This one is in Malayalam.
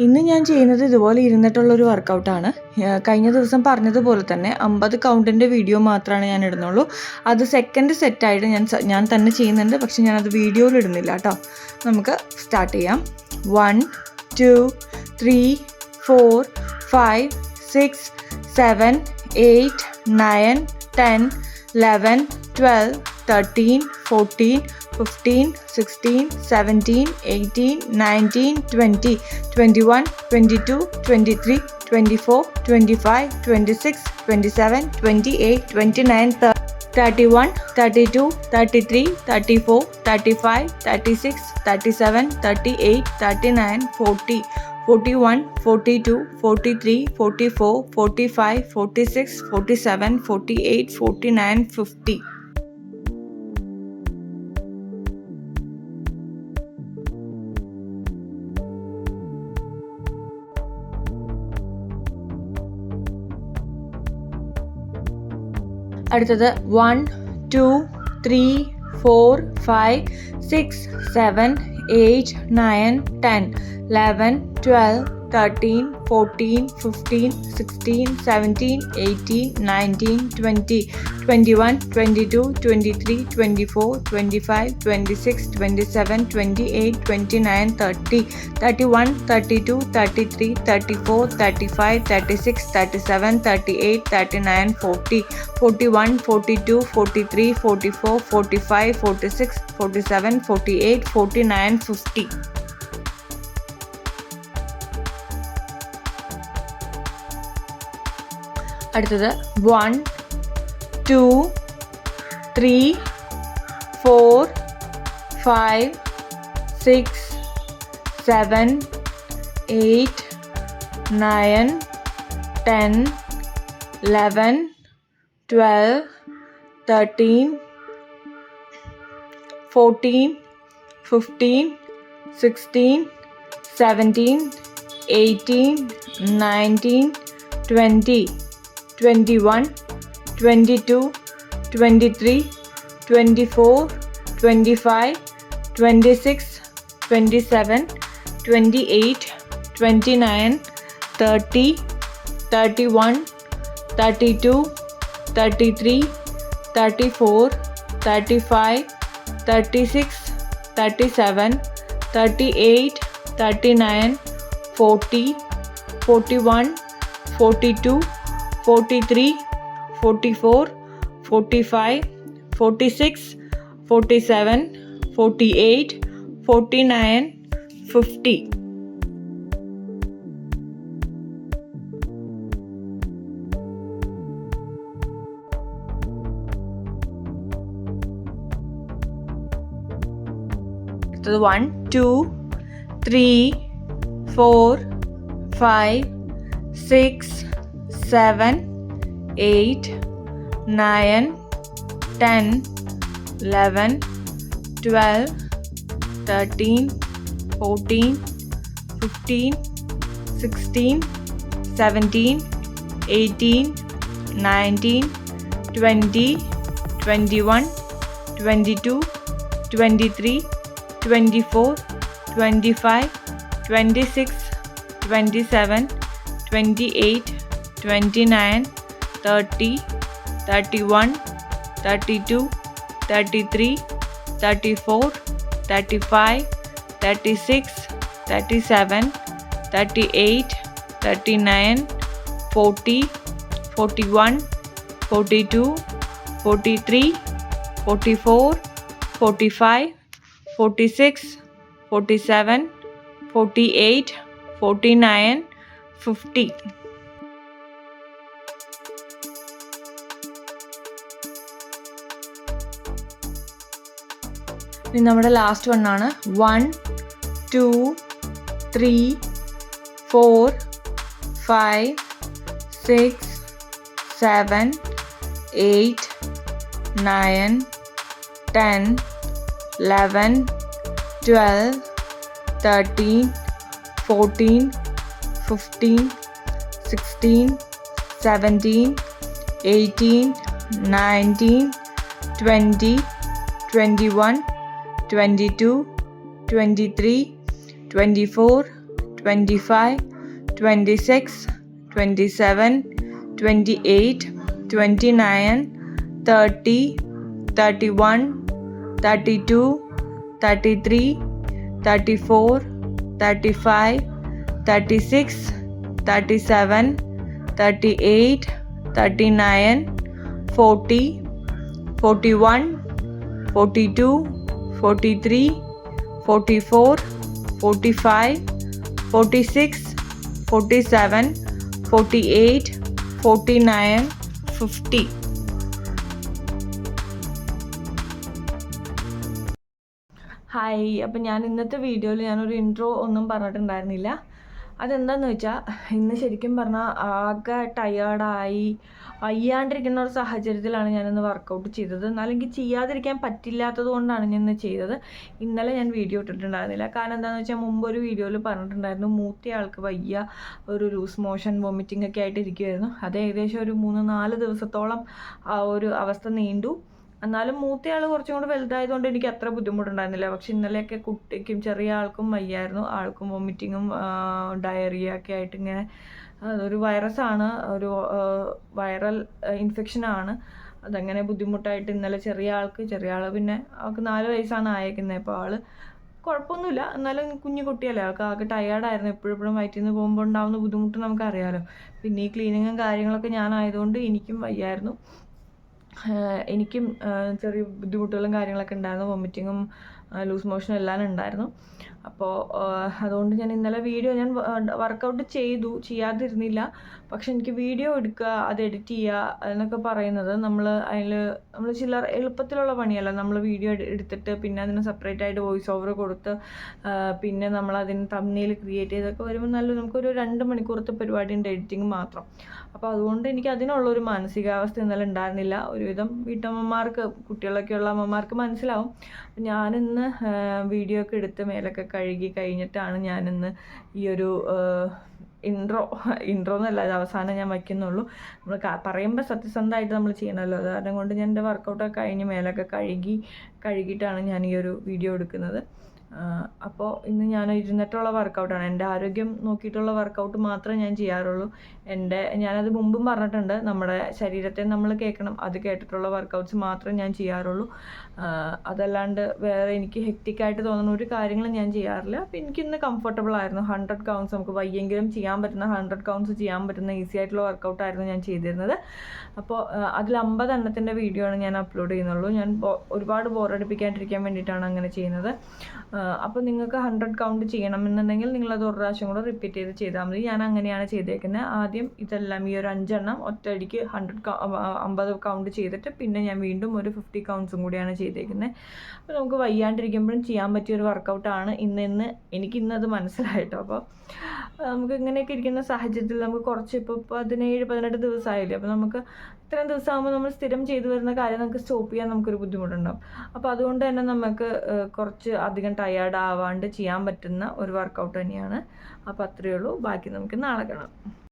ഇന്ന് ഞാൻ ചെയ്യുന്നത് ഇതുപോലെ ഇരുന്നിട്ടുള്ളൊരു വർക്കൗട്ടാണ്. കഴിഞ്ഞ ദിവസം പറഞ്ഞതുപോലെ തന്നെ 50 കൗണ്ടിൻ്റെ വീഡിയോ മാത്രമാണ് ഞാൻ ഇടുന്നുള്ളൂ. അത് സെക്കൻഡ് സെറ്റായിട്ട് ഞാൻ തന്നെ ചെയ്യുന്നുണ്ട്, പക്ഷെ ഞാനത് വീഡിയോയിൽ ഇടുന്നില്ല കേട്ടോ. നമുക്ക് സ്റ്റാർട്ട് ചെയ്യാം. 1 2 3 4 5 6 7 8 9 10 11 12 13 14 15 16 17 18 19 20 21 22 23 24 25 26 27 28 29 31 32 33 34 35 36 37 38 39 40 41 42 43 44 45 46 47 48 49 50. അടുത്തത് 1 2 3 4 5 6 7 8 9 10 11 12 13 14 15 16 17 18 19 20 21 22 23 24 25 26 27 28 29 30 31 32 33 34 35 36 37 38 39 40 41 42 43 44 45 46 47 48 49 50. അടുത്തത് 1 2 3 4 5 6 7 8 9 10 11 12 13 14 15 16 17 18 19 20 21 22 23 24 25 26 27 28 29 30 31 32 33 34 35 36 37 38 39 40 41 42 43 44 45 46 47 48 49 50. So 1 2 3 4 5 6 7 8 9 10 11 12 13 14 15 16 17 18 19 20 21 22 23 24 25 26 27 28 29 30 31 32 33 34 35 36 37 38 39 40 41 42 43 44 45 46 47 48 49 50. ഇനി നമ്മുടെ ലാസ്റ്റ് വണ്ണാണ്. 1 2 3 4 5 6 7 8 9 10 11 12 13 14 15 16 17 18 19 20 21 22 23 24 25, 26, 27, 28, 29, 30, 31, 32, 33, 34, 35, 36, 37, 38, 39, 40, 41, 42, 43, 44, 45, 46, 47, 48, 49, 50. ഹായ്. അപ്പം ഞാൻ ഇന്നത്തെ വീഡിയോയിൽ ഞാനൊരു ഇൻട്രോ ഒന്നും പറഞ്ഞിട്ടുണ്ടായിരുന്നില്ല. അതെന്താണെന്ന് വെച്ചാൽ ഇന്ന് ശരിക്കും പറഞ്ഞാൽ ആകെ ടയേർഡായി വയ്യാണ്ടിരിക്കുന്ന ഒരു സാഹചര്യത്തിലാണ് ഞാനിന്ന് വർക്കൗട്ട് ചെയ്തത്. എന്നാലും എനിക്ക് ചെയ്യാതിരിക്കാൻ പറ്റില്ലാത്തത് കൊണ്ടാണ് ഞാൻ ഇന്ന് ചെയ്തത്. ഇന്നലെ ഞാൻ വീഡിയോ ഇട്ടിട്ടുണ്ടായിരുന്നില്ല. കാരണം എന്താണെന്ന് വെച്ചാൽ മുമ്പൊരു വീഡിയോയിൽ പറഞ്ഞിട്ടുണ്ടായിരുന്നു മൂത്ത ആൾക്ക് വയ്യ, ഒരു ലൂസ് മോഷൻ വോമിറ്റിംഗ് ഒക്കെ ആയിട്ട് ഇരിക്കുമായിരുന്നു. അത് ഏകദേശം ഒരു 3-4 ദിവസത്തോളം ആ ഒരു അവസ്ഥ നീണ്ടു. എന്നാലും മൂത്തയാൾ കുറച്ചും കൂടെ വലുതായതുകൊണ്ട് എനിക്ക് അത്ര ബുദ്ധിമുട്ടുണ്ടായിരുന്നില്ല. പക്ഷെ ഇന്നലെയൊക്കെ കുട്ടിക്കും ചെറിയ ആൾക്കും വയ്യായിരുന്നു. ആൾക്കും വോമിറ്റിങ്ങും ഡയറിയ ഒക്കെ ആയിട്ട് ഇങ്ങനെ അതൊരു വൈറസാണ്, ഒരു വൈറൽ ഇൻഫെക്ഷനാണ്. അതങ്ങനെ ബുദ്ധിമുട്ടായിട്ട് ഇന്നലെ ചെറിയ ആൾ പിന്നെ അവൾക്ക് 4 വയസ്സാണ് ആയേക്കുന്നത്. അപ്പോൾ ആൾ കുഴപ്പമൊന്നുമില്ല, എന്നാലും കുഞ്ഞു കുട്ടിയല്ലേ, ആൾക്ക് ആകെ ടയേർഡായിരുന്നു. എപ്പോഴും വയറ്റിൽ നിന്ന് പോകുമ്പോൾ ഉണ്ടാകുന്ന ബുദ്ധിമുട്ട് നമുക്കറിയാമല്ലോ. പിന്നെ ഈ ക്ലീനിങ്ങും കാര്യങ്ങളൊക്കെ ഞാനായതുകൊണ്ട് എനിക്കും വയ്യായിരുന്നു. എനിക്കും ചെറിയ ബുദ്ധിമുട്ടുകളും കാര്യങ്ങളൊക്കെ ഉണ്ടായിരുന്നു. വോമിറ്റിങ്ങും ലൂസ് മോഷനും എല്ലാം ഉണ്ടായിരുന്നു. അപ്പോൾ അതുകൊണ്ട് ഞാൻ ഇന്നലെ വീഡിയോ ഞാൻ വർക്കൗട്ട് ചെയ്യാതിരുന്നില്ല. പക്ഷെ എനിക്ക് വീഡിയോ എടുക്കുക, അത് എഡിറ്റ് ചെയ്യുക എന്നൊക്കെ പറയുന്നത് നമ്മൾ ചില്ലറ എളുപ്പത്തിലുള്ള പണിയല്ല. നമ്മൾ വീഡിയോ എടുത്തിട്ട് പിന്നെ അതിന് സെപ്പറേറ്റ് ആയിട്ട് വോയിസ് ഓവർ കൊടുത്ത് പിന്നെ നമ്മൾ അതിന് തംബ്നെയിൽ ക്രിയേറ്റ് ചെയ്തൊക്കെ വരുമ്പോൾ നമുക്കൊരു 2 മണിക്കൂറത്തെ പരിപാടിയുണ്ട് എഡിറ്റിങ് മാത്രം. അപ്പോൾ അതുകൊണ്ട് എനിക്ക് അതിനുള്ളൊരു മാനസികാവസ്ഥ ഇന്നലെ ഉണ്ടായിരുന്നില്ല. ഒരുവിധം വീട്ടമ്മമാർക്ക്, കുട്ടികളൊക്കെയുള്ള അമ്മമാർക്ക് മനസ്സിലാവും. ഞാനിന്ന് വീഡിയോ ഒക്കെ എടുത്ത് മേലൊക്കെ കഴുകി കഴിഞ്ഞിട്ടാണ് ഞാനിന്ന് ഈ ഒരു ഇൻട്രോ എന്നല്ല, അത് അവസാനം ഞാൻ വയ്ക്കുന്നുള്ളൂ. നമ്മൾ പറയുമ്പോൾ സത്യസന്ധമായിട്ട് നമ്മൾ ചെയ്യണമല്ലോ. അത് കാരണം കൊണ്ട് ഞാൻ എൻ്റെ വർക്കൗട്ടൊക്കെ കഴിഞ്ഞ് മേലൊക്കെ കഴുകിയിട്ടാണ് ഞാൻ ഈ ഒരു വീഡിയോ എടുക്കുന്നത്. അപ്പോൾ ഇന്ന് ഞാൻ ഇരുന്നിട്ടുള്ള വർക്കൗട്ടാണ്. എൻ്റെ ആരോഗ്യം നോക്കിയിട്ടുള്ള വർക്കൗട്ട് മാത്രമേ ഞാൻ ചെയ്യാറുള്ളൂ. ഞാനത് മുമ്പും പറഞ്ഞിട്ടുണ്ട്, നമ്മുടെ ശരീരത്തെ നമ്മൾ കേൾക്കണം, അത് കേട്ടിട്ടുള്ള വർക്കൗട്ട്സ് മാത്രമേ ഞാൻ ചെയ്യാറുള്ളൂ. അതല്ലാണ്ട് വേറെ എനിക്ക് ഹെക്റ്റിക്കായിട്ട് തോന്നുന്ന ഒരു കാര്യങ്ങളും ഞാൻ ചെയ്യാറില്ല. അപ്പോൾ എനിക്കിന്ന് കംഫർട്ടബിൾ ആയിരുന്നു. 100 കൗണ്ട്സ് നമുക്ക് വയ്യെങ്കിലും ചെയ്യാൻ പറ്റുന്ന 100 കൗണ്ട്സ് ചെയ്യാൻ പറ്റുന്ന ഈസി ആയിട്ടുള്ള വർക്കൗട്ടായിരുന്നു ഞാൻ ചെയ്തിരുന്നത്. അപ്പോൾ അതിൽ 50 എണ്ണത്തിൻ്റെ വീഡിയോ ആണ് ഞാൻ അപ്ലോഡ് ചെയ്യുന്നുള്ളൂ. ഞാൻ ഒരുപാട് ബോറടിപ്പിക്കാണ്ടിരിക്കാൻ വേണ്ടിയിട്ടാണ് അങ്ങനെ ചെയ്യുന്നത്. അപ്പോൾ നിങ്ങൾക്ക് 100 കൗണ്ട് ചെയ്യണമെന്നുണ്ടെങ്കിൽ നിങ്ങളത് ഒരു പ്രാവശ്യം കൂടെ റിപ്പീറ്റ് ചെയ്താൽ മതി. ഞാൻ അങ്ങനെയാണ് ചെയ്തേക്കുന്നത്. ആദ്യം ഇതെല്ലാം ഈ ഒരു 5 എണ്ണം ഒറ്റയടിക്ക് 50 കൗണ്ട് ചെയ്തിട്ട് പിന്നെ ഞാൻ വീണ്ടും ഒരു 50 കൗണ്ട്സും കൂടിയാണ് ചെയ്തേക്കുന്നത്. അപ്പോൾ നമുക്ക് വയ്യാണ്ടിരിക്കുമ്പോഴും ചെയ്യാൻ പറ്റിയൊരു വർക്കൗട്ടാണ് എനിക്കിന്നത് മനസ്സിലായിട്ടോ. അപ്പോൾ നമുക്ക് ഇങ്ങനെയൊക്കെ ഇരിക്കുന്ന സാഹചര്യത്തിൽ നമുക്ക് കുറച്ച് ഇപ്പോൾ 17-18 ദിവസമായില്ലേ. അപ്പോൾ നമുക്ക് ഇത്രയും ദിവസമാകുമ്പോൾ നമ്മൾ സ്ഥിരം ചെയ്തു വരുന്ന കാര്യം നമുക്ക് സ്റ്റോപ്പ് ചെയ്യാൻ നമുക്കൊരു ബുദ്ധിമുട്ടുണ്ടാകും. അപ്പോൾ അതുകൊണ്ട് തന്നെ നമുക്ക് കുറച്ച് അധികം ടയേർഡ് ആവാണ്ട് ചെയ്യാൻ പറ്റുന്ന ഒരു വർക്കൗട്ട് തന്നെയാണ്. അപ്പോൾ അത്രയേ ഉള്ളൂ. ബാക്കി നമുക്ക് നാളെ കാണാം.